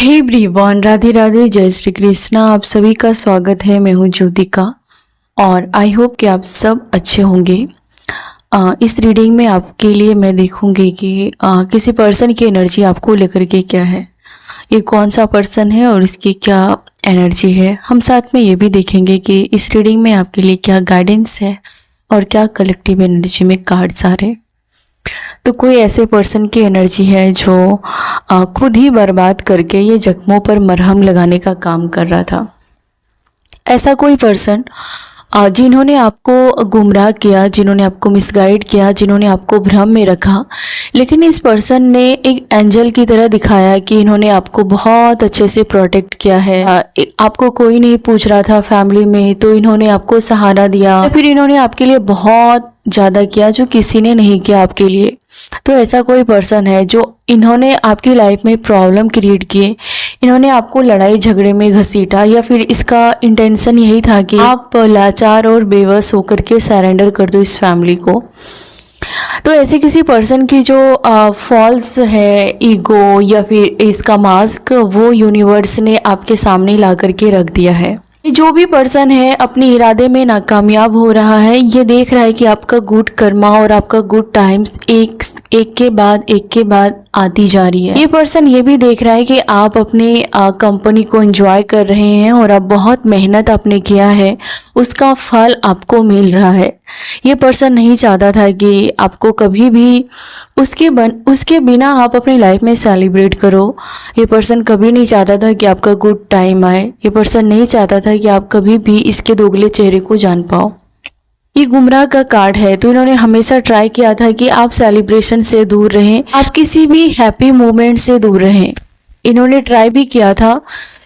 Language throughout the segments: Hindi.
हे एवरीवन, राधे राधे, जय श्री कृष्णा। आप सभी का स्वागत है। मैं हूँ ज्योतिका और आई होप कि आप सब अच्छे होंगे। इस रीडिंग में आपके लिए मैं देखूंगी कि किसी पर्सन की एनर्जी आपको लेकर के क्या है, ये कौन सा पर्सन है और इसकी क्या एनर्जी है। हम साथ में ये भी देखेंगे कि इस रीडिंग में आपके लिए क्या गाइडेंस है और क्या कलेक्टिव एनर्जी में कार्ड्स आ रहे हैं। तो कोई ऐसे पर्सन की एनर्जी है जो खुद ही बर्बाद करके ये जख्मों पर मरहम लगाने का काम कर रहा था। ऐसा कोई पर्सन जिन्होंने आपको गुमराह किया, जिन्होंने आपको मिसगाइड किया, जिन्होंने आपको भ्रम में रखा, लेकिन इस पर्सन ने एक एंजल की तरह दिखाया कि इन्होंने आपको बहुत अच्छे से प्रोटेक्ट किया है। आपको कोई नहीं पूछ रहा था फैमिली में, तो इन्होंने आपको सहारा दिया, फिर इन्होंने आपके लिए बहुत ज़्यादा किया जो किसी ने नहीं किया आपके लिए। तो ऐसा कोई पर्सन है जो इन्होंने आपकी लाइफ में प्रॉब्लम क्रिएट किए, इन्होंने आपको लड़ाई झगड़े में घसीटा, या फिर इसका इंटेंशन यही था कि आप लाचार और बेबस होकर के सरेंडर कर दो इस फैमिली को। तो ऐसे किसी पर्सन की जो फॉल्स है ईगो या फिर इसका मास्क, वो यूनिवर्स ने आपके सामने ला करके रख दिया है। जो भी पर्सन है अपने इरादे में नाकामयाब हो रहा है, ये देख रहा है कि आपका गुड कर्मा और आपका गुड टाइम्स एक के बाद आती जा रही है। ये पर्सन ये भी देख रहा है कि आप अपने कंपनी को एंजॉय कर रहे हैं और अब बहुत मेहनत आपने किया है, उसका फल आपको मिल रहा है। ये पर्सन नहीं चाहता था कि आपको कभी भी उसके बिना आप अपनी लाइफ में सेलिब्रेट करो। ये पर्सन कभी नहीं चाहता था कि आपका गुड टाइम आए। ये पर्सन नहीं चाहता था कि आप कभी भी इसके दोगले चेहरे को जान पाओ। ये गुमराह का कार्ड है, तो इन्होंने हमेशा ट्राई किया था कि आप सेलिब्रेशन से दूर रहें, आप किसी भी हैप्पी मोमेंट से दूर रहें। इन्होंने ट्राई भी किया था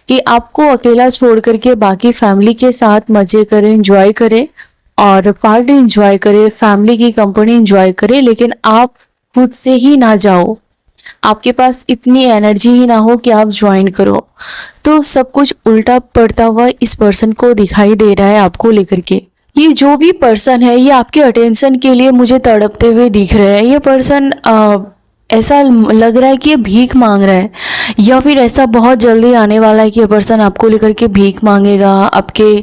कि आपको अकेला छोड़ करके बाकी फैमिली के साथ मजे करें, एंजॉय करें और पार्टी एंजॉय करें, फैमिली की कंपनी एंजॉय करें, लेकिन आप खुद से ही ना जाओ, आपके पास इतनी एनर्जी ही ना हो कि आप ज्वाइन करो। तो सब कुछ उल्टा पड़ता हुआ इस पर्सन को दिखाई दे रहा है आपको लेकर के। ये जो भी पर्सन है, ये आपके अटेंशन के लिए मुझे तड़पते हुए दिख रहे हैं। ये पर्सन ऐसा लग रहा है कि ये भीख मांग रहा है, या फिर ऐसा बहुत जल्दी आने वाला है कि ये पर्सन आपको लेकर के भीख मांगेगा आपके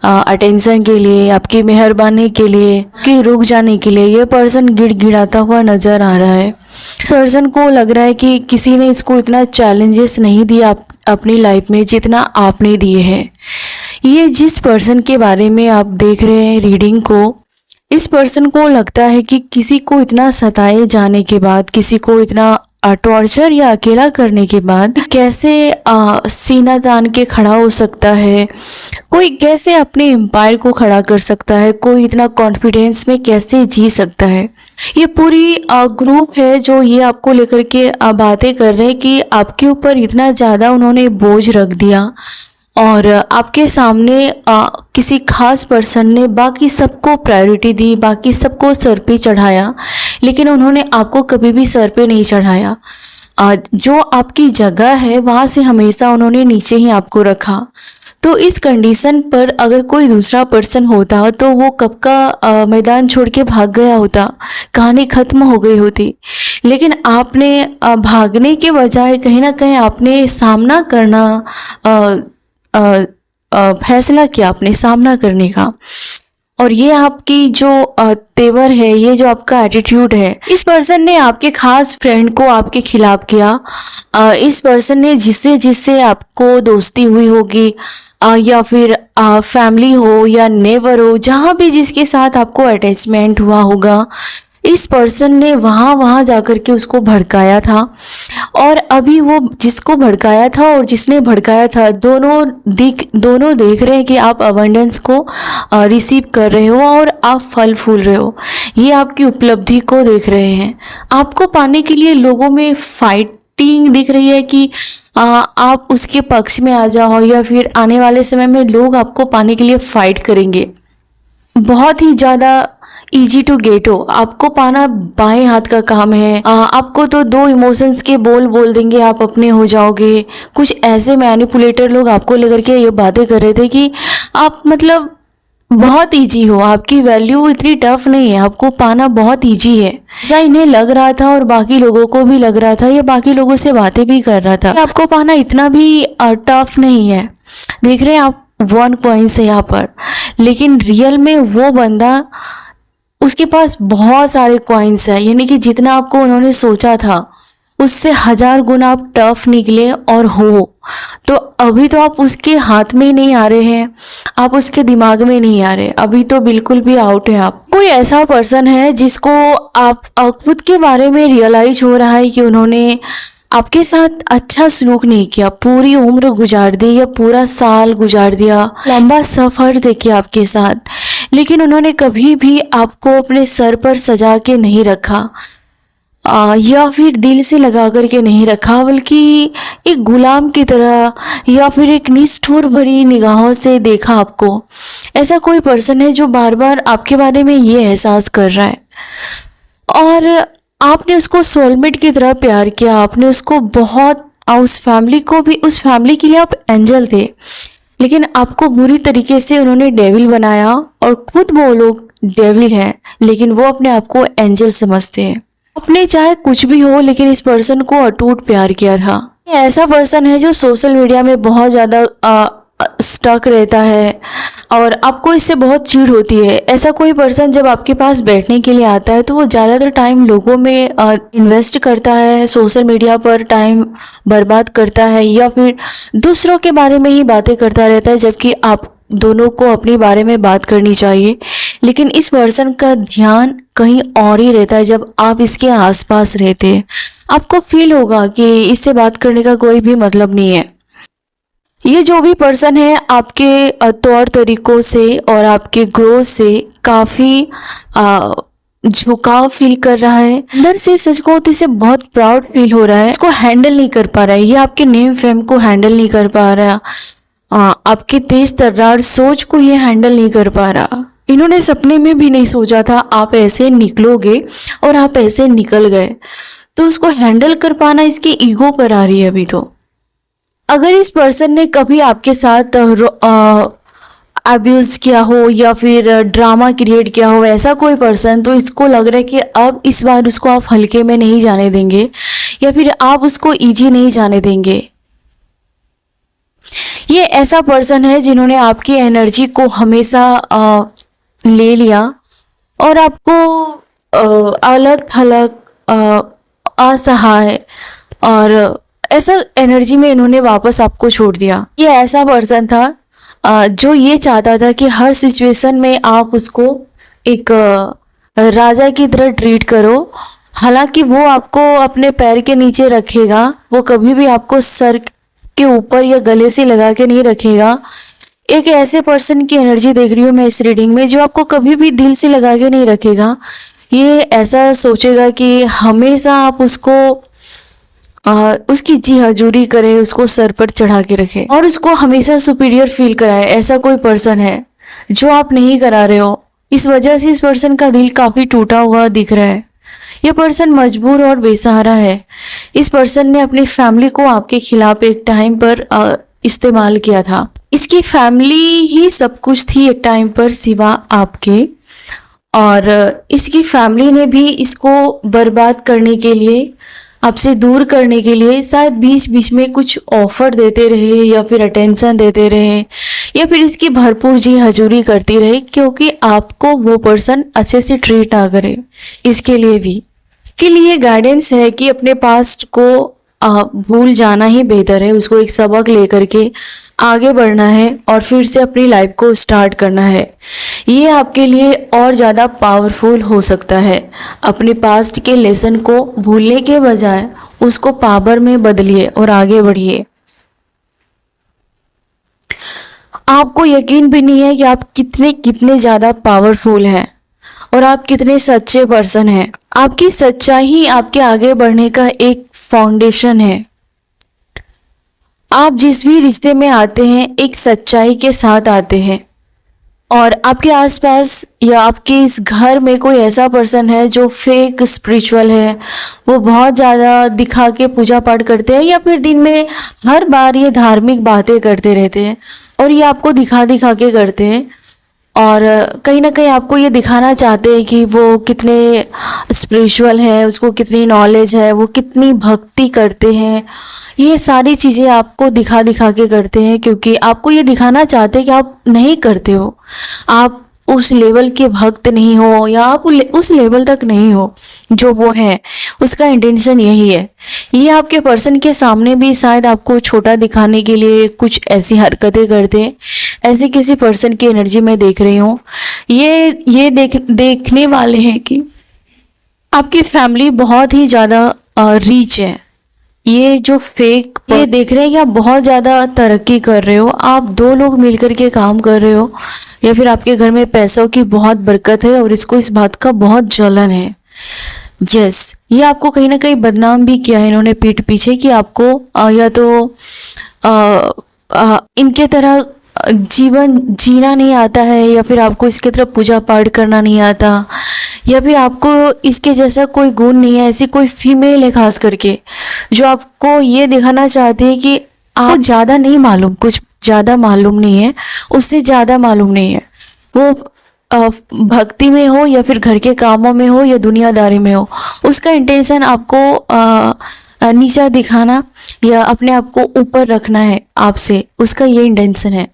अटेंशन के लिए, आपकी मेहरबानी के लिए, कि रुक जाने के लिए। ये पर्सन गिड़गिड़ाता हुआ नजर आ रहा है। पर्सन को लग रहा है कि किसी ने इसको इतना चैलेंजेस नहीं दिया अपनी लाइफ में जितना आपने दिए हैं। ये जिस पर्सन के बारे में आप देख रहे हैं रीडिंग को, इस पर्सन को लगता है कि किसी को इतना सताए जाने के बाद, किसी को इतना टॉर्चर या अकेला करने के बाद कैसे सीना तान के खड़ा हो सकता है, कोई कैसे अपने एम्पायर को खड़ा कर सकता है, कोई इतना कॉन्फिडेंस में कैसे जी सकता है। ये पूरी ग्रुप है जो ये आपको लेकर के बातें कर रहे हैं कि आपके ऊपर इतना ज़्यादा उन्होंने बोझ रख दिया और आपके सामने किसी खास पर्सन ने बाकी सबको प्रायोरिटी दी, बाकी सबको सर पे चढ़ाया, लेकिन उन्होंने आपको कभी भी सर पे नहीं चढ़ाया। जो आपकी जगह है वहाँ से हमेशा उन्होंने नीचे ही आपको रखा। तो इस कंडीशन पर अगर कोई दूसरा पर्सन होता तो वो कब का मैदान छोड़ के भाग गया होता, कहानी खत्म हो गई होती। लेकिन आपने भागने के बजाय कहीं ना कहीं आपने सामना करना फैसला किया, अपने सामना करने का। और ये आपकी जो तेवर है, ये जो आपका एटीट्यूड है, इस पर्सन ने आपके खास फ्रेंड को आपके खिलाफ किया। इस पर्सन ने जिससे आपको दोस्ती हुई होगी, या फिर फैमिली हो या नेबर हो, जहाँ भी जिसके साथ आपको अटैचमेंट हुआ होगा, इस पर्सन ने वहाँ जाकर के उसको भड़काया था। और अभी वो जिसको भड़काया था और जिसने भड़काया था, दोनों देख रहे हैं कि आप अबंडेंस को रिसीव कर रहे हो और आप फल फूल रहे हो। ये आपकी उपलब्धि को देख रहे हैं। आपको पाने के लिए लोगों में फाइटिंग दिख रही है कि आप उसके पक्ष में आ जाओ, या फिर आने वाले समय में लोग आपको पाने के लिए फाइट करेंगे। बहुत ही ज़्यादा इजी टू गेट हो, आपको पाना बाएं हाथ का काम है। आपको तो दो इमोशंस के बोल देंगे, आप अपने हो जाओगे। कुछ ऐसे मैनिपुलेटर लोग आपको लेकर के ये बातें कर रहे थे कि आप मतलब बहुत इजी हो, आपकी वैल्यू इतनी टफ नहीं है, आपको पाना बहुत इजी है। ऐसा इन्हें लग रहा था और बाकी लोगों को भी लग रहा था, ये बाकी लोगों से बातें भी कर रहा था। आपको पाना इतना भी टफ नहीं है। देख रहे हैं आप 1 कॉइन्स है यहाँ पर, लेकिन रियल में वो बंदा, उसके पास बहुत सारे कॉइन्स है, यानी कि जितना आपको उन्होंने सोचा था उससे 1000 गुना आप टफ निकले और हो। तो अभी तो आप उसके हाथ में ही नहीं आ रहे हैं, आप उसके दिमाग में नहीं आ रहे, अभी तो बिल्कुल भी आउट है आप। कोई ऐसा पर्सन है जिसको आप खुद के बारे में रियलाइज हो रहा है कि उन्होंने आपके साथ अच्छा सलूक नहीं किया, पूरी उम्र गुजार दी या पूरा साल गुजार दिया, लंबा सफर देखिए आपके साथ, लेकिन उन्होंने कभी भी आपको अपने सर पर सजा के नहीं रखा, या फिर दिल से लगा करके नहीं रखा, बल्कि एक गुलाम की तरह या फिर एक निष्ठुर भरी निगाहों से देखा आपको। ऐसा कोई पर्सन है जो बार बार आपके बारे में ये एहसास कर रहा है, और आपने उसको सोलमेट की तरह प्यार किया, आपने उसको बहुत, उस फैमिली को भी, उस फैमिली के लिए आप एंजल थे, लेकिन आपको बुरी तरीके से उन्होंने डेविल बनाया, और खुद वो लोग डेविल हैं लेकिन वो अपने आप को एंजल समझते हैं। आपने चाहे कुछ भी हो लेकिन इस पर्सन को अटूट प्यार किया था। ये ऐसा पर्सन है जो सोशल मीडिया में बहुत ज़्यादा स्टक रहता है और आपको इससे बहुत चिढ़ होती है। ऐसा कोई पर्सन जब आपके पास बैठने के लिए आता है तो वो ज़्यादातर टाइम लोगों में इन्वेस्ट करता है, सोशल मीडिया पर टाइम बर्बाद करता है, या फिर दूसरों के बारे में ही बातें करता रहता है, जबकि आप दोनों को अपने बारे में बात करनी चाहिए। लेकिन इस पर्सन का ध्यान कहीं और ही रहता है। जब आप इसके आसपास रहते हैं आपको फील होगा कि इससे बात करने का कोई भी मतलब नहीं है। ये जो भी पर्सन है आपके तौर तरीकों से और आपके ग्रोथ से काफ़ी झुकाव फील कर रहा है। अंदर से सच को इसे बहुत प्राउड फील हो रहा है, इसको हैंडल नहीं कर पा रहा है, ये आपके नेम फेम को हैंडल नहीं कर पा रहा, आपके तेज तर्रार सोच को ये हैंडल नहीं कर पा रहा। इन्होंने सपने में भी नहीं सोचा था आप ऐसे निकलोगे और आप ऐसे निकल गए, तो उसको हैंडल कर पाना इसकी ईगो पर आ रही है अभी। तो अगर इस पर्सन ने कभी आपके साथ अब्यूज़ किया हो या फिर ड्रामा क्रिएट किया हो, ऐसा कोई पर्सन, तो इसको लग रहा है कि अब इस बार उसको आप हल्के में नहीं जाने देंगे या फिर आप उसको इजी नहीं जाने देंगे। ये ऐसा पर्सन है जिन्होंने आपकी एनर्जी को हमेशा ले लिया और आपको अलग थलग, असहाय और ऐसा एनर्जी में इन्होंने वापस आपको छोड़ दिया। ये ऐसा पर्सन था जो ये चाहता था कि हर सिचुएशन में आप उसको एक राजा की तरह ट्रीट करो। हालांकि वो आपको अपने पैर के नीचे रखेगा, वो कभी भी आपको सर के ऊपर या गले से लगा के नहीं रखेगा। एक ऐसे पर्सन की एनर्जी देख रही हूँ मैं इस रीडिंग में जो आपको कभी भी दिल से लगा के नहीं रखेगा। ये ऐसा सोचेगा कि हमेशा आप उसको उसकी जी हजूरी करे, उसको सर पर चढ़ा के रखे और उसको हमेशा सुपीरियर फील कराए। ऐसा कोई पर्सन है जो आप नहीं करा रहे हो। इस वजह से इस पर्सन का दिल काफ़ी टूटा हुआ दिख रहा है। यह पर्सन मजबूर और बेसहारा है। इस पर्सन ने अपनी फैमिली को आपके खिलाफ एक टाइम पर इस्तेमाल किया था। इसकी फैमिली ही सब कुछ थी एक टाइम पर सिवा आपके, और इसकी फैमिली ने भी इसको बर्बाद करने के लिए, आपसे दूर करने के लिए शायद बीच बीच में कुछ ऑफर देते रहे या फिर अटेंशन देते रहे या फिर इसकी भरपूर जी हजूरी करती रहे, क्योंकि आपको वो पर्सन अच्छे से ट्रीट ना करे। इसके लिए भी, इसके लिए गाइडेंस है कि अपने पास्ट को भूल जाना ही बेहतर है। उसको एक सबक लेकर के आगे बढ़ना है और फिर से अपनी लाइफ को स्टार्ट करना है। ये आपके लिए और ज़्यादा पावरफुल हो सकता है। अपने पास्ट के लेसन को भूलने के बजाय उसको पावर में बदलिए और आगे बढ़िए। आपको यकीन भी नहीं है कि आप कितने ज़्यादा पावरफुल हैं और आप कितने सच्चे पर्सन हैं। आपकी सच्चाई ही आपके आगे बढ़ने का एक फाउंडेशन है। आप जिस भी रिश्ते में आते हैं एक सच्चाई के साथ आते हैं, और आपके आसपास या आपके इस घर में कोई ऐसा पर्सन है जो फेक स्पिरिचुअल है, वो बहुत ज़्यादा दिखा के पूजा पाठ करते हैं या फिर दिन में हर बार ये धार्मिक बातें करते रहते हैं और ये आपको दिखा दिखा के करते हैं, और कहीं ना कहीं आपको ये दिखाना चाहते हैं कि वो कितने स्पिरिचुअल है, उसको कितनी नॉलेज है, वो कितनी भक्ति करते हैं। ये सारी चीज़ें आपको दिखा दिखा के करते हैं, क्योंकि आपको ये दिखाना चाहते हैं कि आप नहीं करते हो, आप उस लेवल के भक्त नहीं हो, या आप उस लेवल तक नहीं हो जो वो है। उसका इंटेंशन यही है। ये आपके पर्सन के सामने भी शायद आपको छोटा दिखाने के लिए कुछ ऐसी हरकतें करते हैं। ऐसे किसी पर्सन की एनर्जी में देख रही हूँ। ये देखने वाले हैं कि आपकी फैमिली बहुत ही ज़्यादा रीच है। ये जो फेक ये देख रहे हैं कि आप बहुत ज़्यादा तरक्की कर रहे हो, आप दो लोग मिलकर के काम कर रहे हो, या फिर आपके घर में पैसों की बहुत बरकत है और इसको इस बात का बहुत जलन है। यस, ये आपको कहीं ना कहीं बदनाम भी किया है इन्होंने पीठ पीछे, कि आपको या तो इनके तरह जीवन जीना नहीं आता है, या फिर आपको इसके तरफ पूजा पाठ करना नहीं आता, या फिर आपको इसके जैसा कोई गुण नहीं है। ऐसी कोई फीमेल है खास करके जो आपको ये दिखाना चाहती है कि आपको ज़्यादा नहीं मालूम, कुछ ज़्यादा मालूम नहीं है, उससे ज़्यादा मालूम नहीं है। वो भक्ति में हो, या फिर घर के कामों में हो, या दुनियादारी में हो, उसका इंटेंशन आपको नीचा दिखाना या अपने आप को ऊपर रखना है आपसे, उसका ये इंटेंशन है।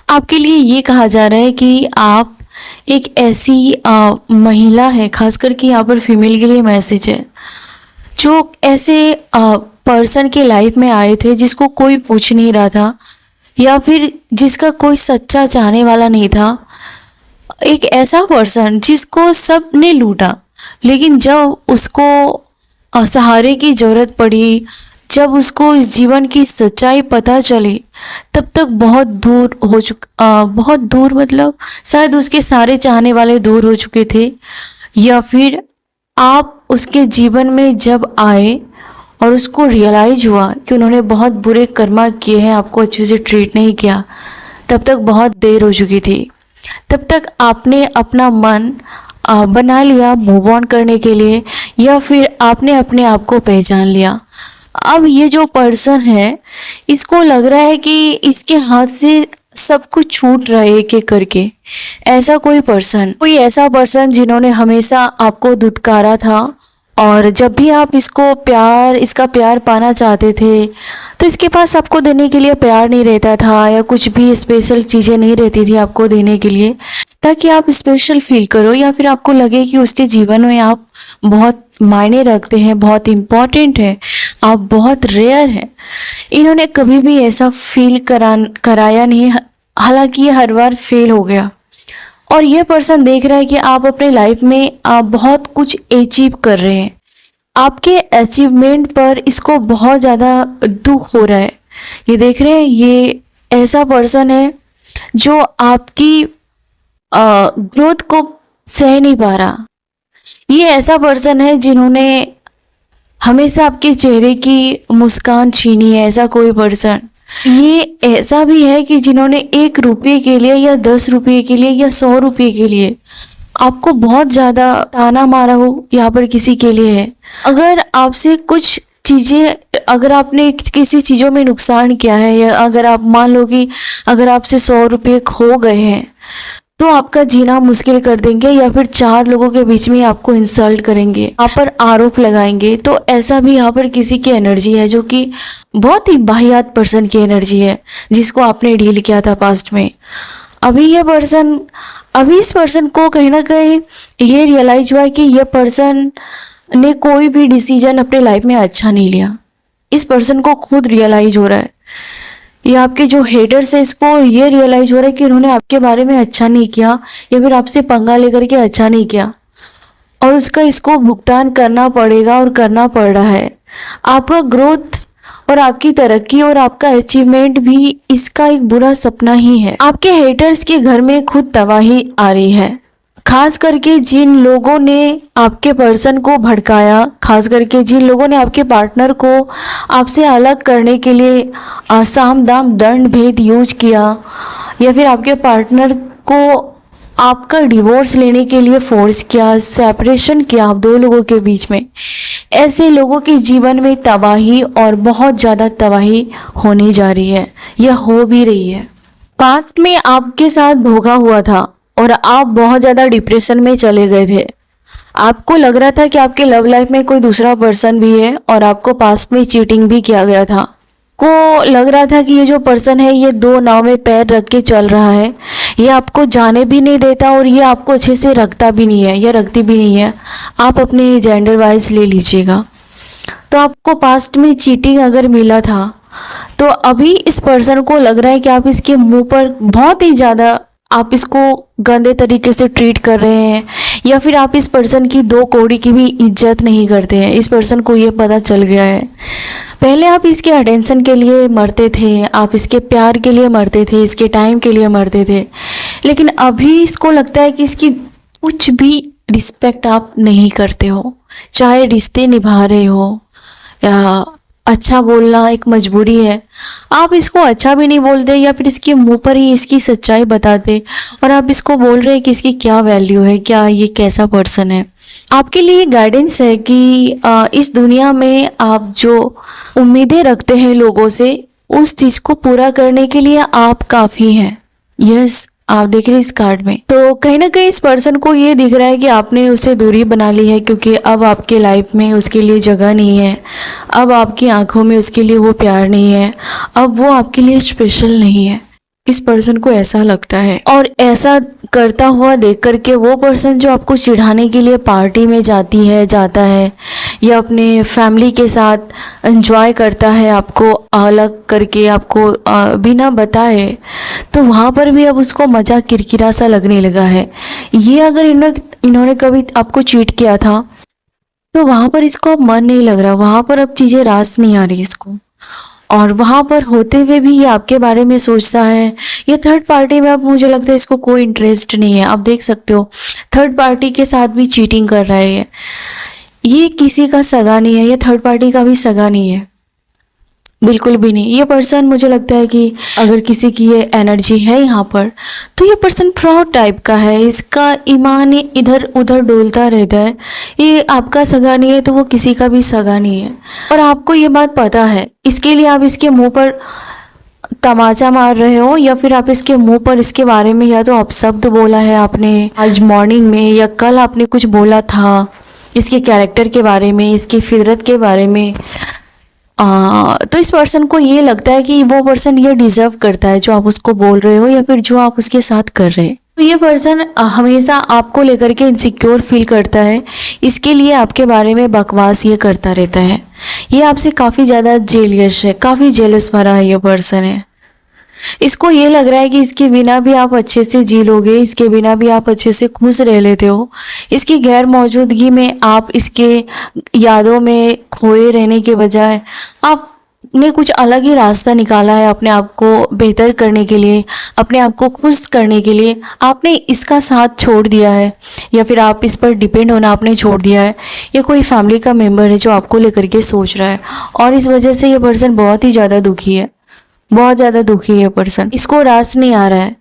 आपके लिए ये कहा जा रहा है कि आप एक ऐसी महिला है, खास करके यहाँ पर फीमेल के लिए मैसेज है, जो ऐसे पर्सन के लाइफ में आए थे जिसको कोई पूछ नहीं रहा था, या फिर जिसका कोई सच्चा चाहने वाला नहीं था। एक ऐसा पर्सन जिसको सब ने लूटा, लेकिन जब उसको सहारे की ज़रूरत पड़ी, जब उसको इस जीवन की सच्चाई पता चली, तब तक बहुत दूर हो बहुत दूर मतलब शायद उसके सारे चाहने वाले दूर हो चुके थे, या फिर आप उसके जीवन में जब आए और उसको रियलाइज हुआ कि उन्होंने बहुत बुरे कर्मा किए हैं, आपको अच्छे से ट्रीट नहीं किया, तब तक बहुत देर हो चुकी थी। तब तक आपने अपना मन बना लिया मूव ऑन करने के लिए, या फिर आपने अपने आप को पहचान लिया। अब ये जो पर्सन है, इसको लग रहा है कि इसके हाथ से सब कुछ छूट रहा है एक एक करके। ऐसा कोई ऐसा पर्सन जिन्होंने हमेशा आपको धुतकारा था, और जब भी आप इसका प्यार पाना चाहते थे, तो इसके पास आपको देने के लिए प्यार नहीं रहता था, या कुछ भी स्पेशल चीज़ें नहीं रहती थी आपको देने के लिए, ताकि आप स्पेशल फील करो, या फिर आपको लगे कि उसके जीवन में आप बहुत मायने रखते हैं, बहुत इम्पॉर्टेंट है, आप बहुत रेयर हैं। इन्होंने कभी भी ऐसा फील कराया नहीं, हालांकि ये हर बार फेल हो गया। और ये पर्सन देख रहा है कि आप अपने लाइफ में आप बहुत कुछ अचीव कर रहे हैं, आपके अचीवमेंट पर इसको बहुत ज़्यादा दुख हो रहा है। ये देख रहे हैं, ये ऐसा पर्सन है जो आपकी ग्रोथ को सह नहीं पा रहा। ये ऐसा पर्सन है जिन्होंने हमेशा आपके चेहरे की मुस्कान छीनी है। ऐसा कोई पर्सन ये ऐसा भी है कि जिन्होंने 1 रुपये के लिए, या 10 रुपये के लिए, या 100 रुपये के लिए आपको बहुत ज़्यादा ताना मारा हो, यहाँ पर किसी के लिए है। अगर आपसे कुछ चीज़ें, अगर आपने किसी चीज़ों में नुकसान किया है, या अगर आप मान लो कि अगर आपसे 100 रुपये खो गए हैं, तो आपका जीना मुश्किल कर देंगे, या फिर 4 लोगों के बीच में आपको इंसल्ट करेंगे, आप पर आरोप लगाएंगे। तो ऐसा भी यहाँ पर किसी की एनर्जी है, जो कि बहुत ही वाहियात पर्सन की एनर्जी है, जिसको आपने डील किया था पास्ट में। अभी इस पर्सन को कहीं ना कहीं ये रियलाइज हुआ है कि ये पर्सन ने कोई भी डिसीजन अपने लाइफ में अच्छा नहीं लिया। इस पर्सन को खुद रियलाइज हो रहा है। ये आपके जो हेटर्स है, इसको ये रियलाइज हो रहा है कि उन्होंने आपके बारे में अच्छा नहीं किया, या फिर आपसे पंगा लेकर के अच्छा नहीं किया, और उसका इसको भुगतान करना पड़ेगा और करना पड़ रहा है। आपका ग्रोथ और आपकी तरक्की और आपका अचीवमेंट भी इसका एक बुरा सपना ही है। आपके हेटर्स के घर में खुद तबाही आ रही है, खास करके जिन लोगों ने आपके पर्सन को भड़काया, खास करके जिन लोगों ने आपके पार्टनर को आपसे अलग करने के लिए साम दाम दंड भेद यूज किया, या फिर आपके पार्टनर को आपका डिवोर्स लेने के लिए फोर्स किया, सेपरेशन किया आप 2 लोगों के बीच में। ऐसे लोगों के जीवन में तबाही और बहुत ज़्यादा तबाही होने जा रही है, या हो भी रही है। पास्ट में आपके साथ धोखा हुआ था और आप बहुत ज़्यादा डिप्रेशन में चले गए थे। आपको लग रहा था कि आपके लव लाइफ में कोई दूसरा पर्सन भी है और आपको पास्ट में चीटिंग भी किया गया था। को लग रहा था कि ये जो पर्सन है ये दो नाव में पैर रख के चल रहा है, ये आपको जाने भी नहीं देता और ये आपको अच्छे से रखता भी नहीं है या रखती भी नहीं है। आप अपने जेंडर वाइज ले लीजिएगा। तो आपको पास्ट में चीटिंग अगर मिला था तो अभी इस पर्सन को लग रहा है कि आप इसके मुंह पर बहुत ही ज़्यादा आप इसको गंदे तरीके से ट्रीट कर रहे हैं, या फिर आप इस पर्सन की दो कौड़ी की भी इज्जत नहीं करते हैं। इस पर्सन को ये पता चल गया है। पहले आप इसके अटेंशन के लिए मरते थे, आप इसके प्यार के लिए मरते थे, इसके टाइम के लिए मरते थे, लेकिन अभी इसको लगता है कि इसकी कुछ भी रिस्पेक्ट आप नहीं करते हो। चाहे रिश्ते निभा रहे हो या अच्छा बोलना एक मजबूरी है, आप इसको अच्छा भी नहीं बोलते या फिर इसके मुंह पर ही इसकी सच्चाई बताते और आप इसको बोल रहे हैं कि इसकी क्या वैल्यू है, क्या ये कैसा पर्सन है। आपके लिए गाइडेंस है कि इस दुनिया में आप जो उम्मीदें रखते हैं लोगों से, उस चीज़ को पूरा करने के लिए आप काफ़ी हैं। यस, आप देख रहे हैं इस कार्ड में। तो कहीं ना कहीं इस पर्सन को ये दिख रहा है कि आपने उसे दूरी बना ली है, क्योंकि अब आपके लाइफ में उसके लिए जगह नहीं है, अब आपकी आंखों में उसके लिए वो प्यार नहीं है, अब वो आपके लिए स्पेशल नहीं है। इस पर्सन को ऐसा लगता है और ऐसा करता हुआ देख करके वो पर्सन जो आपको चिढ़ाने के लिए पार्टी में जाता है या अपने फैमिली के साथ एंजॉय करता है, आपको अलग करके, आपको बिना बताए, तो वहाँ पर भी अब उसको मज़ा किरकिरा सा लगने लगा है। ये अगर इन्होंने कभी आपको चीट किया था तो वहाँ पर इसको अब मन नहीं लग रहा, वहाँ पर अब चीज़ें रास नहीं आ रही इसको, और वहाँ पर होते हुए भी ये आपके बारे में सोचता है। ये थर्ड पार्टी में अब मुझे लगता है इसको कोई इंटरेस्ट नहीं है। आप देख सकते हो थर्ड पार्टी के साथ भी चीटिंग कर रहा है। ये किसी का सगा नहीं है, ये थर्ड पार्टी का भी सगा नहीं है, बिल्कुल भी नहीं। ये पर्सन मुझे लगता है कि अगर किसी की ये एनर्जी है यहाँ पर तो ये पर्सन प्राउड टाइप का है, इसका ईमान इधर उधर डोलता रहता है। ये आपका सगा नहीं है तो वो किसी का भी सगा नहीं है, और आपको ये बात पता है। इसके लिए आप इसके मुंह पर तमाचा मार रहे हो या फिर आप इसके मुंह पर इसके बारे में या तो अपशब्द बोला है आपने आज मॉर्निंग में, या कल आपने कुछ बोला था इसके कैरेक्टर के बारे में, इसकी फितरत के बारे में। तो इस पर्सन को ये लगता है कि वो पर्सन ये डिजर्व करता है जो आप उसको बोल रहे हो या फिर जो आप उसके साथ कर रहे हैं। तो ये पर्सन हमेशा आपको लेकर के इनसिक्योर फील करता है, इसके लिए आपके बारे में बकवास ये करता रहता है। ये आपसे काफ़ी ज़्यादा जेलियस है, काफ़ी जेलस भरा है ये पर्सन है। इसको ये लग रहा है कि इसके बिना भी आप अच्छे से जी लोगे, इसके बिना भी आप अच्छे से खुश रह लेते हो। इसकी गैर मौजूदगी में आप इसके यादों में खोए रहने के बजाय आपने कुछ अलग ही रास्ता निकाला है अपने आप को बेहतर करने के लिए, अपने आप को खुश करने के लिए। आपने इसका साथ छोड़ दिया है या फिर आप इस पर डिपेंड होना आपने छोड़ दिया है। ये कोई फैमिली का मेम्बर है जो आपको लेकर के सोच रहा है, और इस वजह से ये पर्सन बहुत ही ज़्यादा दुखी है, बहुत ज़्यादा दुखी है पर्सन। इसको रास नहीं आ रहा है,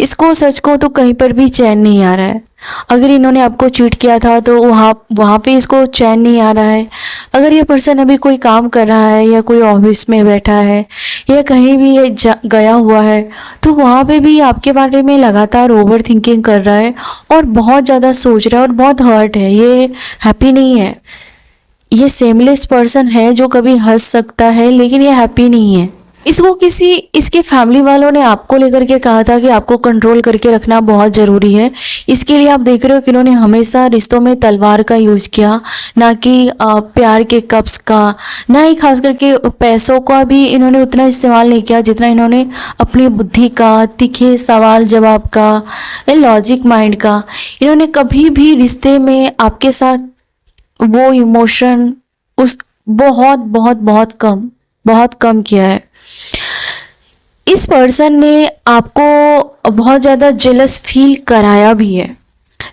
इसको सच को तो कहीं पर भी चैन नहीं आ रहा है। अगर इन्होंने आपको चीट किया था तो वहाँ पे इसको चैन नहीं आ रहा है। अगर ये पर्सन अभी कोई काम कर रहा है या कोई ऑफिस में बैठा है या कहीं भी ये गया हुआ है तो वहाँ पे भी आपके बारे में लगातार ओवर थिंकिंग कर रहा है और बहुत ज़्यादा सोच रहा है और बहुत हर्ट है। ये हैप्पी नहीं है। ये सेमलेस पर्सन है जो कभी हंस सकता है लेकिन ये हैप्पी नहीं है। इसको इसके फैमिली वालों ने आपको लेकर के कहा था कि आपको कंट्रोल करके रखना बहुत ज़रूरी है। इसके लिए आप देख रहे हो कि इन्होंने हमेशा रिश्तों में तलवार का यूज़ किया, ना कि प्यार के कप्स का, ना ही खास करके पैसों का भी इन्होंने उतना इस्तेमाल नहीं किया जितना इन्होंने अपनी बुद्धि का, तीखे सवाल जवाब का, लॉजिक माइंड का। इन्होंने कभी भी रिश्ते में आपके साथ वो इमोशन बहुत कम किया है। इस पर्सन ने आपको बहुत ज़्यादा जेलस फील कराया भी है।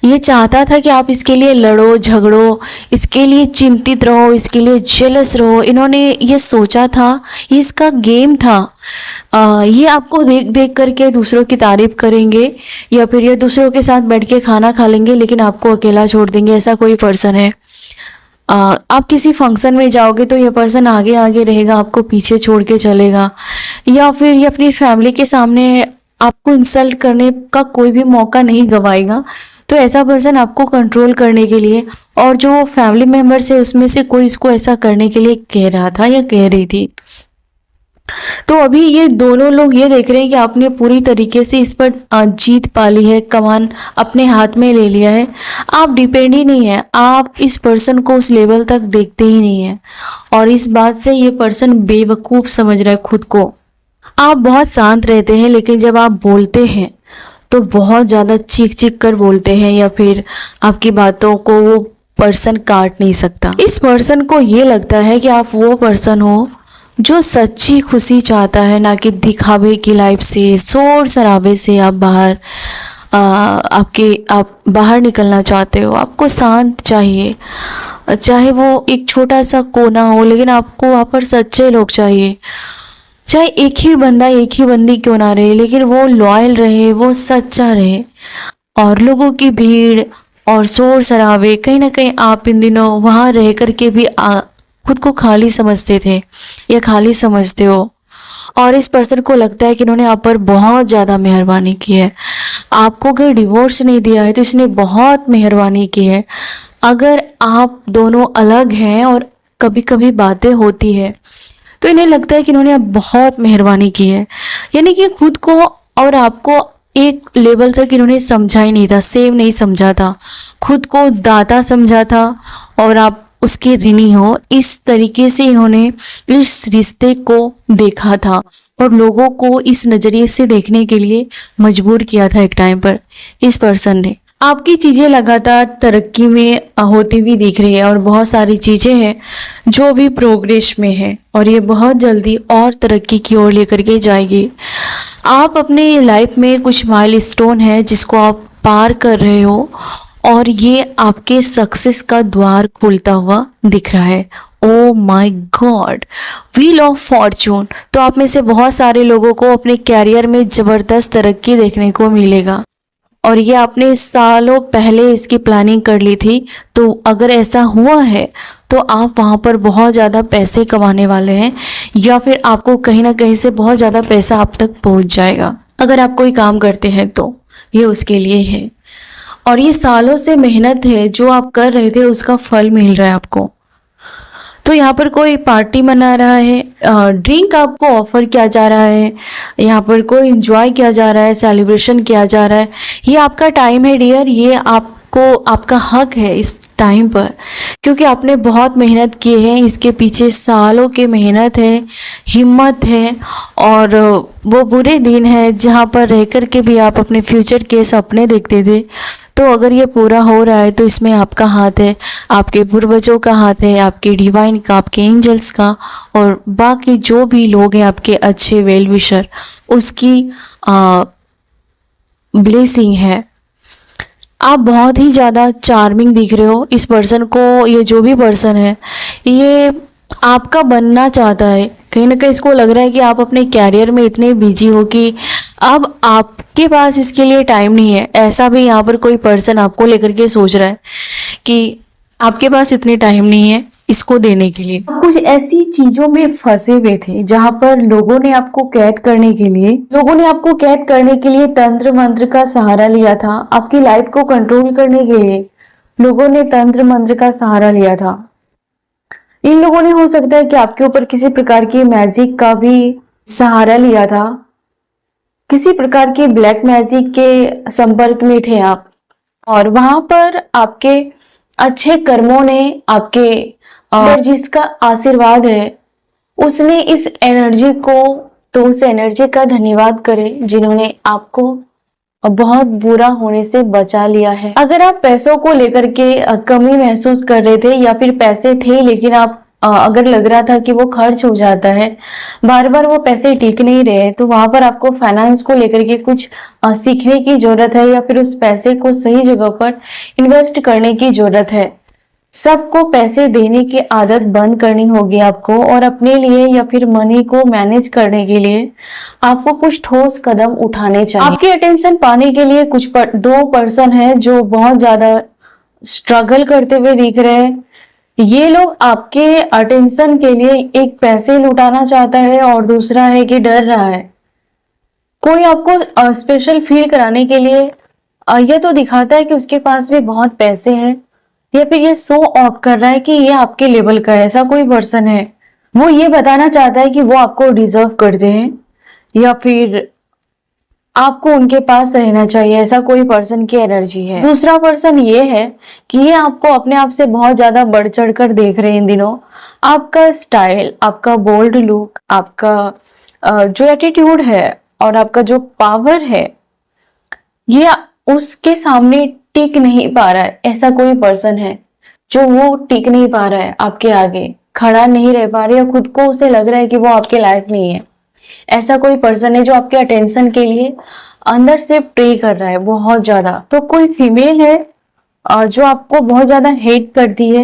ये चाहता था कि आप इसके लिए लड़ो झगड़ो, इसके लिए चिंतित रहो, इसके लिए जेलस रहो। इन्होंने ये सोचा था, ये इसका गेम था। ये आपको देख करके दूसरों की तारीफ करेंगे या फिर ये दूसरों के साथ बैठ के खाना खा लेंगे लेकिन आपको अकेला छोड़ देंगे। ऐसा कोई पर्सन है। आप किसी फंक्शन में जाओगे तो ये पर्सन आगे आगे रहेगा, आपको पीछे छोड़ के चलेगा, या फिर ये अपनी फैमिली के सामने आपको इंसल्ट करने का कोई भी मौका नहीं गवाएगा। तो ऐसा पर्सन आपको कंट्रोल करने के लिए, और जो फैमिली मेंबर्स है उसमें से कोई इसको ऐसा करने के लिए कह रहा था या कह रही थी। तो अभी ये दोनों लोग ये देख रहे हैं कि आपने पूरी तरीके से इस पर जीत पा ली है, कमान अपने हाथ में ले लिया है। आप डिपेंड ही नहीं है, आप इस पर्सन को उस लेवल तक देखते ही नहीं है, और इस बात से ये पर्सन बेवकूफ़ समझ रहा है खुद को। आप बहुत शांत रहते हैं, लेकिन जब आप बोलते हैं तो बहुत ज़्यादा चीख चीख कर बोलते हैं, या फिर आपकी बातों को वो पर्सन काट नहीं सकता। इस पर्सन को ये लगता है कि आप वो पर्सन हो जो सच्ची खुशी चाहता है, ना कि दिखावे की लाइफ से, शोर शराबे से आप बाहर निकलना चाहते हो। आपको शांत चाहिए, चाहे वो एक छोटा सा कोना हो, लेकिन आपको वहाँ पर सच्चे लोग चाहिए। चाहे एक ही बंदा एक ही बंदी क्यों ना रहे, लेकिन वो लॉयल रहे, वो सच्चा रहे। और लोगों की भीड़ और शोर शराबे, कहीं ना कहीं आप इन दिनों वहाँ रह कर के भी खुद को खाली समझते थे या खाली समझते हो। और इस पर्सन को लगता है कि इन्होंने आप पर बहुत ज़्यादा मेहरबानी की है। आपको अगर डिवोर्स नहीं दिया है तो इसने बहुत मेहरबानी की है। अगर आप दोनों अलग हैं और कभी कभी बातें होती है तो इन्हें लगता है कि इन्होंने अब बहुत मेहरबानी की है। यानी कि खुद को और आपको एक लेवल तक इन्होंने समझा ही नहीं था, सेव नहीं समझा था, खुद को दाता समझा था और आप उसके ऋणी हो। इस तरीके से इन्होंने इस रिश्ते को देखा था और लोगों को इस नज़रिए से देखने के लिए मजबूर किया था एक टाइम पर। इस पर्सन ने आपकी चीज़ें लगातार तरक्की में होती हुई दिख रही है और बहुत सारी चीज़ें हैं जो भी प्रोग्रेस में है और ये बहुत जल्दी और तरक्की की ओर लेकर के जाएगी। आप अपने लाइफ में कुछ माइलस्टोन है जिसको आप पार कर रहे हो और ये आपके सक्सेस का द्वार खोलता हुआ दिख रहा है। Oh my God, wheel of Fortune. तो आप में से बहुत सारे लोगों को अपने कैरियर में ज़बरदस्त तरक्की देखने को मिलेगा और ये आपने सालों पहले इसकी प्लानिंग कर ली थी। तो अगर ऐसा हुआ है तो आप वहाँ पर बहुत ज़्यादा पैसे कमाने वाले हैं या फिर आपको कहीं ना कहीं से बहुत ज़्यादा पैसा आप तक पहुँच जाएगा। अगर आप कोई काम करते हैं तो ये उसके लिए है और ये सालों से मेहनत है जो आप कर रहे थे, उसका फल मिल रहा है आपको। तो यहाँ पर कोई पार्टी मना रहा है, ड्रिंक आपको ऑफर किया जा रहा है, यहाँ पर कोई एंजॉय किया जा रहा है, सेलिब्रेशन किया जा रहा है। ये आपका टाइम है डियर, ये आपको आपका हक है इस टाइम पर, क्योंकि आपने बहुत मेहनत की है। इसके पीछे सालों की मेहनत है, हिम्मत है और वो बुरे दिन है जहाँ पर रह कर के भी आप अपने फ्यूचर के सपने देखते थे। तो अगर ये पूरा हो रहा है तो इसमें आपका हाथ है, आपके पूर्वजों का हाथ है, आपके डिवाइन का, आपके एंजल्स का और बाकी जो भी लोग हैं आपके अच्छे वेल विशर, उसकी ब्लेसिंग है। आप बहुत ही ज़्यादा चार्मिंग दिख रहे हो। इस पर्सन को, ये जो भी पर्सन है, ये आपका बनना चाहता है। कहीं ना कहीं इसको लग रहा है कि आप अपने कैरियर में इतने बिजी हो कि अब आपके पास इसके लिए टाइम नहीं है। ऐसा भी यहाँ पर कोई पर्सन आपको लेकर के सोच रहा है कि आपके पास इतने टाइम नहीं है इसको देने के लिए। कुछ ऐसी चीजों में फंसे हुए थे जहां पर लोगों ने आपको कैद करने के लिए तंत्र मंत्र का सहारा लिया था। आपकी लाइफ को कंट्रोल करने के लिए लोगों ने तंत्र मंत्र का सहारा लिया था। इन लोगों ने हो सकता है कि आपके ऊपर किसी प्रकार की मैजिक का भी सहारा लिया था, किसी प्रकार के ब्लैक मैजिक के संपर्क में थे आप और वहां पर आपके अच्छे कर्मों ने, आपके जिसका आशीर्वाद है उसने इस एनर्जी को, तो उस एनर्जी का धन्यवाद करें जिन्होंने आपको बहुत बुरा होने से बचा लिया है। अगर आप पैसों को लेकर के कमी महसूस कर रहे थे या फिर पैसे थे लेकिन आप अगर लग रहा था कि वो खर्च हो जाता है, बार बार वो पैसे टिक नहीं रहे, तो वहां पर आपको फाइनेंस को लेकर के कुछ सीखने की जरूरत है या फिर उस पैसे को सही जगह पर इन्वेस्ट करने की जरूरत है। सबको पैसे देने की आदत बंद करनी होगी आपको और अपने लिए या फिर मनी को मैनेज करने के लिए आपको कुछ ठोस कदम उठाने चाहिए। आपकी अटेंशन पाने के लिए दो पर्सन है जो बहुत ज्यादा स्ट्रगल करते हुए दिख रहे हैं। ये लोग आपके अटेंशन के लिए एक पैसे लुटाना चाहता है और दूसरा है कि डर रहा है। कोई आपको स्पेशल फील कराने के लिए ये तो दिखाता है कि उसके पास भी बहुत पैसे हैं, या फिर ये शो ऑफ कर रहा है कि ये आपके लेवल का है। ऐसा कोई पर्सन है, वो ये बताना चाहता है कि वो आपको डिजर्व करते हैं, या फिर आपको उनके पास रहना चाहिए। ऐसा कोई पर्सन की एनर्जी है। दूसरा पर्सन ये है कि ये आपको अपने आप से बहुत ज्यादा बढ़ चढ़ कर देख रहे हैं इन दिनों। आपका स्टाइल, आपका बोल्ड लुक, आपका जो एटीट्यूड है और आपका जो पावर है, ये उसके सामने टिक नहीं पा रहा है। ऐसा कोई पर्सन है जो वो टिक नहीं पा रहा है, आपके आगे खड़ा नहीं रह पा रहा है, या खुद को उसे लग रहा है कि वो आपके लायक नहीं है। ऐसा कोई पर्सन है जो आपके अटेंशन के लिए अंदर से प्रे कर रहा है बहुत ज्यादा। तो कोई फीमेल है जो आपको बहुत ज्यादा हेट करती है,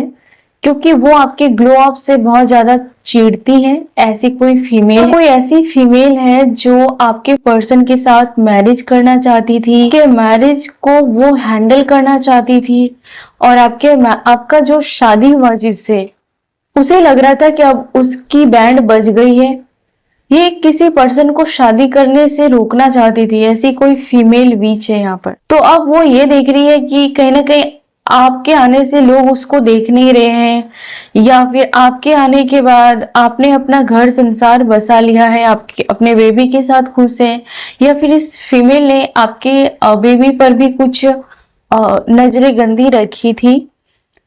क्योंकि वो आपके ग्लो अप से बहुत ज्यादा चिढ़ती है। ऐसी कोई फीमेल, कोई ऐसी फीमेल है जो आपके पर्सन के साथ मैरिज करना चाहती थी, कि मैरिज को वो हैंडल करना चाहती थी, और आपका जो शादी हुआ जिससे, उसे लग रहा था कि अब उसकी बैंड बज गई है। ये किसी पर्सन को शादी करने से रोकना चाहती थी। ऐसी कोई फीमेल बीच है यहाँ पर। तो अब वो ये देख रही है कि कहीं ना कहीं आपके आने से लोग उसको देख नहीं रहे हैं, या फिर आपके आने के बाद आपने अपना घर संसार बसा लिया है, आपके अपने बेबी के साथ खुश है, या फिर इस फीमेल ने आपके बेबी पर भी कुछ नजरें गंदी रखी थी,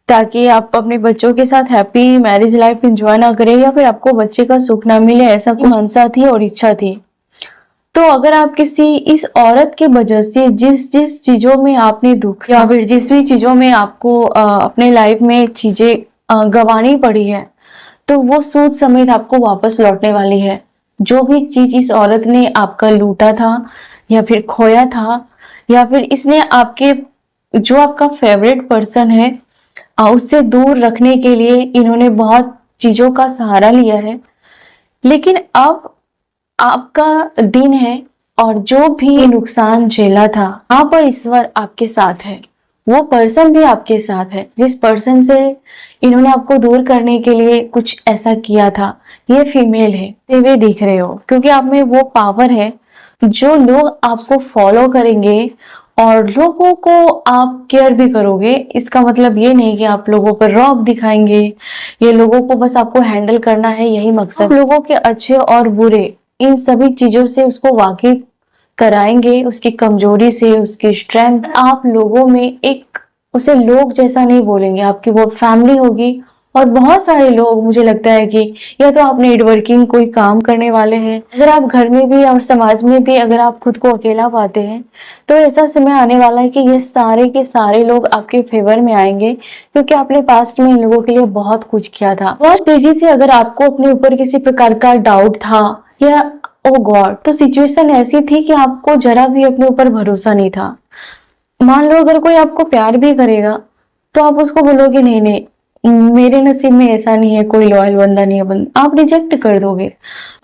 ताकि आप अपने बच्चों के साथ हैप्पी मैरिज लाइफ एंजॉय ना करें, या फिर आपको बच्चे का सुख ना मिले। ऐसा कोई मनसा थी और इच्छा थी। तो अगर आप किसी इस औरत के वजह से जिस जिस चीजों में आपने दुख, या फिर जिस भी चीजों में आपको अपने लाइफ में चीजें गंवानी पड़ी है, तो वो सूद समेत आपको वापस लौटने वाली है। जो भी चीज इस औरत ने आपका लूटा था, या फिर खोया था, या फिर इसने आपके जो आपका फेवरेट पर्सन है उससे दूर रखने के लिए इन्होंने बहुत चीजों का सहारा लिया है। लेकिन अब आपका दिन है, और जो भी नुकसान झेला था, वहां पर ईश्वर आपके साथ है। वो पर्सन भी आपके साथ है जिस पर्सन से इन्होंने आपको दूर करने के लिए कुछ ऐसा किया था। ये फीमेल है, वे दिख रहे हो, क्योंकि आप में वो पावर है जो लोग आपको फॉलो करेंगे, और लोगों को आप केयर भी करोगे। इसका मतलब ये नहीं कि आप लोगों पर रौब दिखाएंगे, ये लोगों को बस आपको हैंडल करना है, यही मकसद। लोगों के अच्छे और बुरे इन सभी चीजों से उसको वाकिफ कराएंगे, उसकी कमजोरी से, उसकी स्ट्रेंथ। आप लोगों में एक उसे लोग जैसा नहीं बोलेंगे, आपकी वो फैमिली होगी। और बहुत सारे लोग, मुझे लगता है कि या तो आप नेटवर्किंग कोई काम करने वाले हैं, अगर आप घर में भी और समाज में भी अगर आप खुद को अकेला पाते हैं, तो ऐसा समय आने वाला है कि ये सारे के सारे लोग आपके फेवर में आएंगे, क्योंकि आपने पास्ट में इन लोगों के लिए बहुत कुछ किया था। बहुत तेजी से अगर आपको अपने ऊपर किसी प्रकार का डाउट था, या ओ गॉड, तो सिचुएशन ऐसी थी कि आपको जरा भी अपने ऊपर भरोसा नहीं था। मान लो अगर कोई आपको प्यार भी करेगा, तो आप उसको बोलोगे नहीं नहीं, मेरे नसीब में ऐसा नहीं है, कोई लॉयल बंदा नहीं है, आप रिजेक्ट कर दोगे।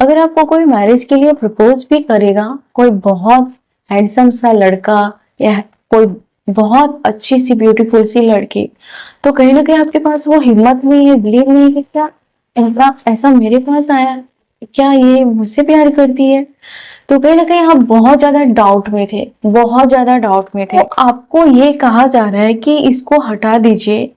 अगर आपको कोई मैरिज के लिए प्रपोज भी करेगा, कोई बहुत हैंडसम सा लड़का, या कोई बहुत अच्छी सी ब्यूटीफुल सी लड़की, तो कहीं ना कहीं आपके पास वो हिम्मत नहीं है, बिलीव नहीं है कि क्या ऐसा मेरे पास आया, क्या ये मुझसे प्यार करती है। तो कहीं ना कहीं आप बहुत ज्यादा डाउट में थे, बहुत ज्यादा डाउट में थे। तो आपको ये कहा जा रहा है कि इसको हटा दीजिए,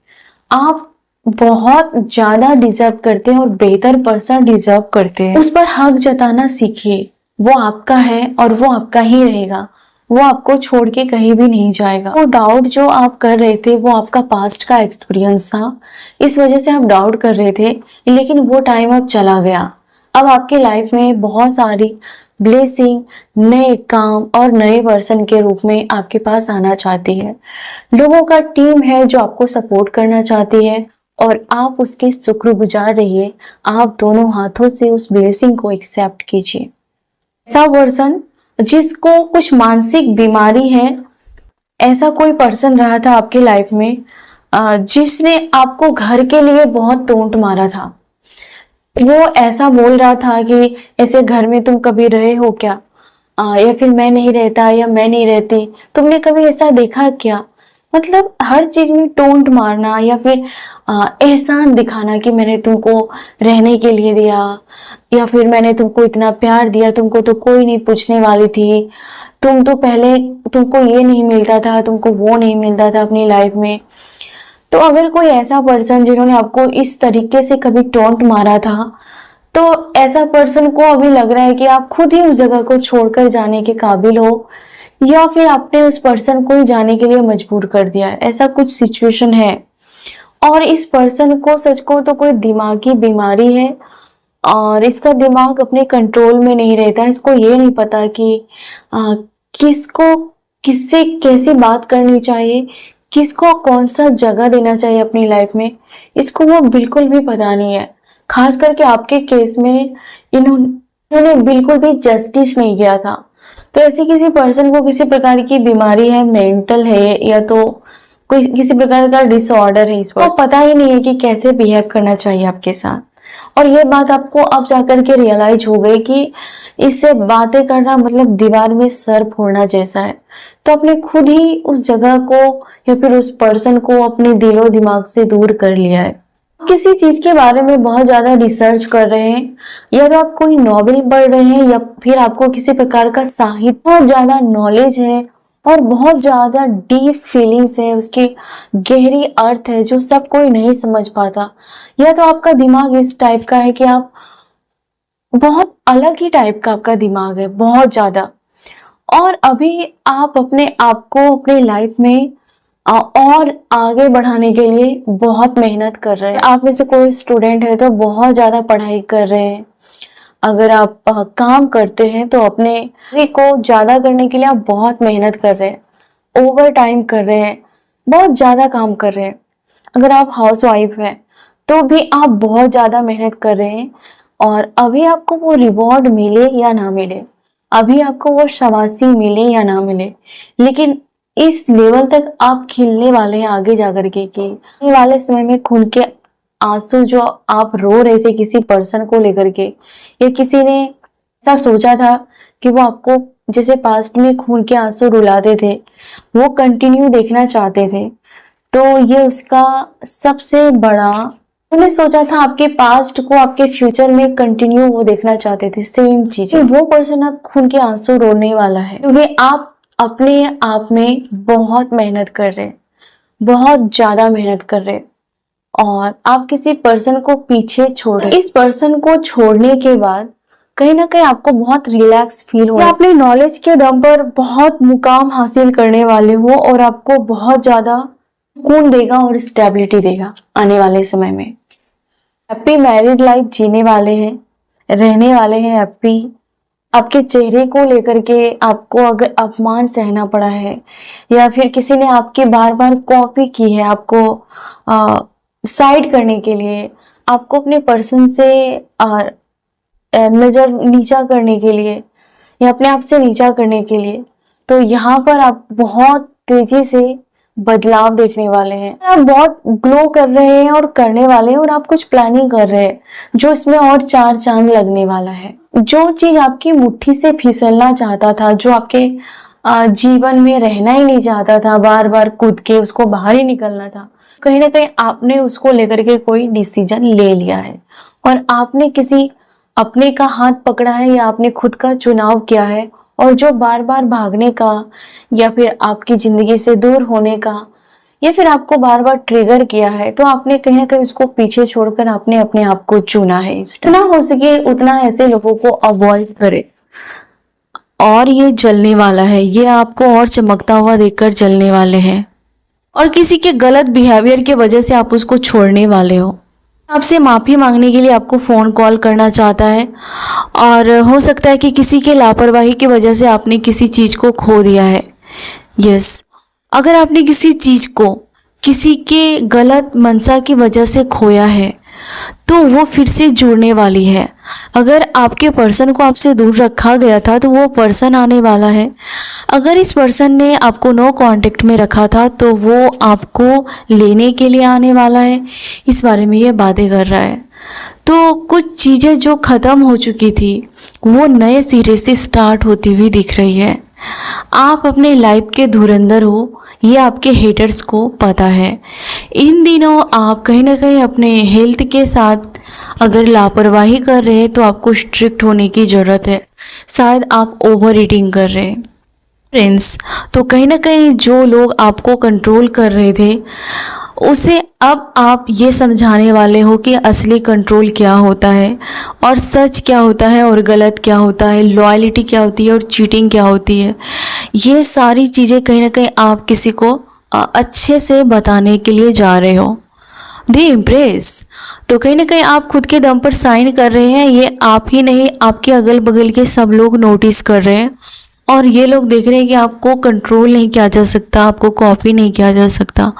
आप बहुत ज्यादा डिजर्व करते हैं, और बेहतर पर्सन डिजर्व करते हैं। उस पर हक जताना सीखिए। वो आपका है और वो आपका ही रहेगा, वो आपको छोड़ के कहीं भी नहीं जाएगा। वो डाउट जो आप कर रहे थे, वो आपका पास्ट का एक्सपीरियंस था, इस वजह से आप डाउट कर रहे थे, लेकिन वो टाइम अब चला गया। अब आपके लाइफ में बहुत सारी ब्लेसिंग, नए काम और नए पर्सन के रूप में आपके पास आना चाहती है। लोगों का टीम है जो आपको सपोर्ट करना चाहती है, और आप उसके शुक्रगुजार रहिए। आप दोनों हाथों से उस ब्लेसिंग को एक्सेप्ट कीजिए। ऐसा पर्सन जिसको कुछ मानसिक बीमारी है, ऐसा कोई पर्सन रहा था आपकी लाइफ में जिसने आपको घर के लिए बहुत टोंट मारा था। वो ऐसा बोल रहा था कि ऐसे घर में तुम कभी रहे हो क्या, या फिर मैं नहीं रहता, या मैं नहीं रहती, तुमने कभी ऐसा देखा क्या। मतलब हर चीज में टोंट मारना या फिर एहसान दिखाना कि मैंने तुमको रहने के लिए दिया, या फिर मैंने तुमको इतना प्यार दिया, तुमको तो कोई नहीं पूछने वाली थी, तुम तो पहले, तुमको ये नहीं मिलता था, तुमको वो नहीं मिलता था अपनी लाइफ में। तो अगर कोई ऐसा पर्सन जिन्होंने आपको इस तरीके से कभी टोंट मारा था, तो ऐसा पर्सन को अभी लग रहा है कि आप खुद ही उस जगह को छोड़कर जाने के काबिल हो, या फिर आपने उस पर्सन को ही जाने के लिए मजबूर कर दिया है। ऐसा कुछ सिचुएशन है। और इस पर्सन को सच को तो कोई दिमागी बीमारी है, और इसका दिमाग अपने कंट्रोल में नहीं रहता। इसको ये नहीं पता कि किसको किससे कैसी बात करनी चाहिए, किसको कौन सा जगह देना चाहिए अपनी लाइफ में, इसको वो बिल्कुल भी पता नहीं है। खास करके आपके केस में इन्होंने बिल्कुल भी जस्टिस नहीं किया था। तो ऐसे किसी पर्सन को किसी प्रकार की बीमारी है, मेंटल है, या तो कोई किसी प्रकार का डिसऑर्डर है। इसको पता ही नहीं है कि कैसे बिहेव करना चाहिए आपके साथ। और ये बात आपको अब जाकर के रियलाइज हो गई कि इससे बातें करना मतलब दीवार में सर फोड़ना जैसा है। तो आपने खुद ही उस जगह को या फिर उस पर्सन को अपने दिलो दिमाग से दूर कर लिया है। किसी चीज के बारे में बहुत ज्यादा रिसर्च कर रहे हैं, या तो आप कोई नॉवेल पढ़ रहे हैं, या फिर आपको किसी प्रकार का साहित्य बहुत ज्यादा नॉलेज है और बहुत ज्यादा डीप फीलिंग्स है, उसकी गहरी अर्थ है जो सब कोई नहीं समझ पाता। या तो आपका दिमाग इस टाइप का है कि आप बहुत अलग ही टाइप का आपका दिमाग है, बहुत ज्यादा। और अभी आप अपने आप को अपनी लाइफ में और आगे बढ़ाने के लिए बहुत मेहनत कर रहे हैं। आप में से कोई स्टूडेंट है तो बहुत ज्यादा पढ़ाई कर रहे हैं। अगर आप काम करते हैं तो अपने को ज्यादा करने के लिए आप बहुत मेहनत कर रहे हैं, ओवर टाइम कर रहे हैं, बहुत ज्यादा काम कर रहे हैं। अगर आप हाउस वाइफ है तो भी आप बहुत ज्यादा मेहनत कर रहे हैं, और अभी आपको वो रिवॉर्ड मिले या ना मिले, अभी आपको वो शाबाशी मिले या ना मिले, लेकिन इस लेवल तक आप खिलने वाले हैं आगे जाकर के कि आने वाले समय में खून के आंसू जो आप रो रहे थे किसी पर्सन को लेकर के, या किसी ने ऐसा सोचा था कि वो आपको जैसे पास्ट में खून के आंसू रुलाते थे वो कंटिन्यू देखना चाहते थे, तो ये उसका सबसे बड़ा, उन्होंने सोचा था आपके पास्ट को आपके फ्यूचर में कंटिन्यू वो देखना चाहते थे सेम चीज। वो पर्सन अब खून के आंसू रोने वाला है, क्योंकि आप अपने आप में बहुत मेहनत कर रहे, बहुत ज्यादा मेहनत कर रहे, और आप किसी पर्सन को पीछे छोड़ रहे। इस पर्सन को छोड़ने के बाद कहीं ना कहीं आपको बहुत रिलैक्स फील हो रहा है। अपने नॉलेज के दम पर बहुत मुकाम हासिल करने वाले हो, और आपको बहुत ज्यादा सुकून देगा और स्टेबिलिटी देगा आने वाले समय में। हैप्पी मैरिड लाइफ जीने वाले हैं, रहने वाले हैं हैप्पी। आपके चेहरे को लेकर के आपको अगर अपमान सहना पड़ा है, या फिर किसी ने आपकी बार बार कॉपी की है आपको साइड करने के लिए, आपको अपने पर्सन से नजर नीचा करने के लिए, या अपने आप से नीचा करने के लिए, तो यहाँ पर आप बहुत तेजी से बदलाव देखने वाले हैं। आप बहुत ग्लो कर रहे हैं और करने वाले हैं, और आप कुछ प्लानिंग कर रहे हैं जो इसमें और चार चांद लगने वाला है। जो चीज आपकी मुट्ठी से फिसलना चाहता था, जो आपके जीवन में रहना ही नहीं चाहता था, बार बार कूद के उसको बाहर ही निकलना था, कहीं ना कहीं आपने उसको लेकर के कोई डिसीजन ले लिया है, और आपने किसी अपने का हाथ पकड़ा है, या आपने खुद का चुनाव किया है। और जो बार बार भागने का, या फिर आपकी जिंदगी से दूर होने का, या फिर आपको बार बार ट्रिगर किया है, तो आपने कहीं ना कहीं उसको पीछे छोड़कर आपने अपने आप को चुना है। जितना हो सके उतना ऐसे लोगों को अवॉइड करें। और ये जलने वाला है, ये आपको और चमकता हुआ देखकर जलने वाले हैं, और किसी के गलत बिहेवियर की वजह से आप उसको छोड़ने वाले हो। आपसे माफ़ी मांगने के लिए आपको फ़ोन कॉल करना चाहता है, और हो सकता है कि किसी के लापरवाही की वजह से आपने किसी चीज़ को खो दिया है। यस, अगर आपने किसी चीज़ को किसी के गलत मनसा की वजह से खोया है तो वो फिर से जुड़ने वाली है। अगर आपके पर्सन को आपसे दूर रखा गया था तो वो पर्सन आने वाला है। अगर इस पर्सन ने आपको नो कांटेक्ट में रखा था तो वो आपको लेने के लिए आने वाला है। इस बारे में ये बातें कर रहा है। तो कुछ चीज़ें जो ख़त्म हो चुकी थी वो नए सिरे से स्टार्ट होती हुई दिख रही है। आप अपने लाइफ के धुरंधर हो, ये आपके हेटर्स को पता है। इन दिनों आप कहीं ना कहीं अपने हेल्थ के साथ अगर लापरवाही कर रहे हैं तो आपको स्ट्रिक्ट होने की ज़रूरत है। शायद आप ओवर ईटिंग कर रहे हैं फ्रेंड्स। तो कहीं ना कहीं जो लोग आपको कंट्रोल कर रहे थे उसे अब आप ये समझाने वाले हो कि असली कंट्रोल क्या होता है और सच क्या होता है और गलत क्या होता है, लॉयल्टी क्या होती है और चीटिंग क्या होती है। ये सारी चीज़ें कहीं ना कहीं आप किसी को अच्छे से बताने के लिए जा रहे हो। दे इम्प्रेस। तो कहीं ना कहीं आप खुद के दम पर साइन कर रहे हैं, ये आप ही नहीं आपके अगल बगल के सब लोग नोटिस कर रहे हैं और ये लोग देख रहे हैं कि आपको कंट्रोल नहीं किया जा सकता, आपको कॉपी नहीं किया जा सकता।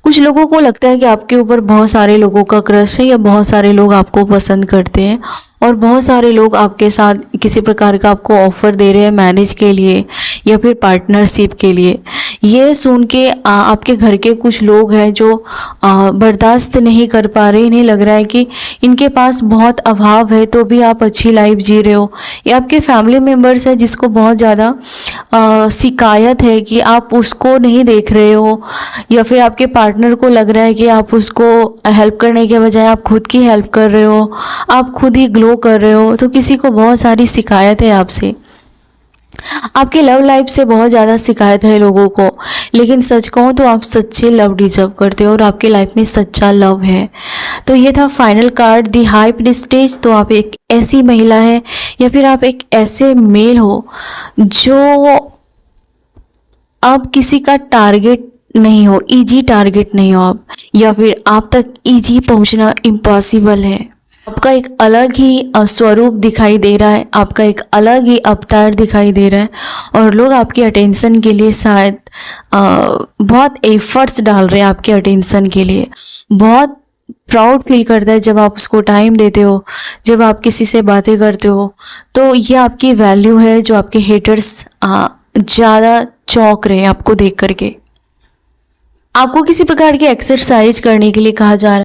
कुछ लोगों को लगता है कि आपके ऊपर बहुत सारे लोगों का क्रश है या बहुत सारे लोग आपको पसंद करते हैं और बहुत सारे लोग आपके साथ किसी प्रकार का आपको ऑफ़र दे रहे हैं मैरिज के लिए या फिर पार्टनरशिप के लिए। ये सुन के आपके घर के कुछ लोग हैं जो बर्दाश्त नहीं कर पा रहे। इन्हें लग रहा है कि इनके पास बहुत अभाव है तो भी आप अच्छी लाइफ जी रहे हो, या आपके फैमिली मेम्बर्स है जिसको बहुत ज़्यादा शिकायत है कि आप उसको नहीं देख रहे हो, या फिर आपके पार्टनर को लग रहा है कि आप उसको हेल्प करने के बजाय आप खुद की हेल्प कर रहे हो, आप खुद ही ग्लो कर रहे हो। तो किसी को बहुत सारी शिकायत है आपसे, आपके लव लाइफ से बहुत ज़्यादा शिकायत है लोगों को। लेकिन सच कहूँ तो आप सच्चे लव डिजर्व करते हो और आपके लाइफ में सच्चा लव है। तो ये था फाइनल कार्ड, दी हाई प्रिस्टेज। तो आप एक ऐसी महिला है या फिर आप एक ऐसे मेल हो जो आप किसी का टारगेट नहीं हो, इजी टारगेट नहीं हो आप, या फिर आप तक इजी पहुंचना इम्पॉसिबल है। आपका एक अलग ही स्वरूप दिखाई दे रहा है, आपका एक अलग ही अवतार दिखाई दे रहा है और लोग आपके अटेंशन के लिए शायद बहुत एफर्ट्स डाल रहे हैं आपके अटेंशन के लिए। बहुत प्राउड फील करता है जब आप उसको टाइम देते हो, जब आप किसी से बातें करते हो। तो ये आपकी वैल्यू है जो आपके हेटर्स ज़्यादा चौंक रहे हैं आपको देख करके। आपको किसी प्रकार की एक्सरसाइज करने के लिए कहा जा रहा है।